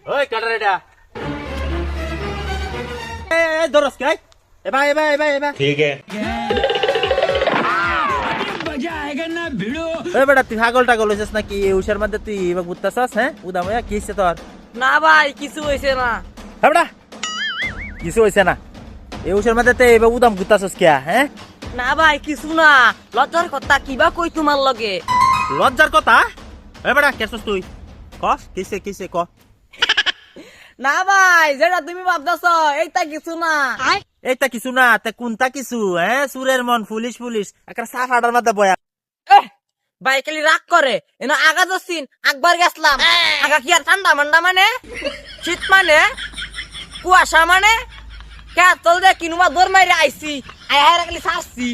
ওই কাটার এটা ধরস কে এবা এবা এবা এবা ठीक है। এ বেটা তুই ছাগল টাগল হইছিস নাকি উষার মধ্যে তুই এবার ঘুরতেছস হ্যাঁ উদাময়া কি হইছে তোর না ভাই কিছু হয়েছে না। হ্যাঁ বেটা কিছু হইছে না এই উষার মধ্যে তুই এবার উদাম ঘুরতেছস কে হ্যাঁ না ভাই কিছু না, লজ্জার কথা কিবা কই তোমার লগে। লজ্জার কথা এ বেটা কেছস তুই কস কিসে কিসে ক না ভাই যেটা তুমি ভাবতেছ এইটা কিছু না। এইটা কিছু না তে কোনটা কিছু হ্যাঁ সুরের মন পুলিশ পুলিশ একটা সাফাটার মধ্যে বয়া ভাই খালি রাগ করে এনে আগা যাচ্ছিন একবার গেছলাম আগা কি আর ঠান্ডা মান্ডা মানে শীত মানে কুয়াশা মানে কে চল দে কিনুমা দৌড় মাইরে আইছি আয় হায় খালি শাসছি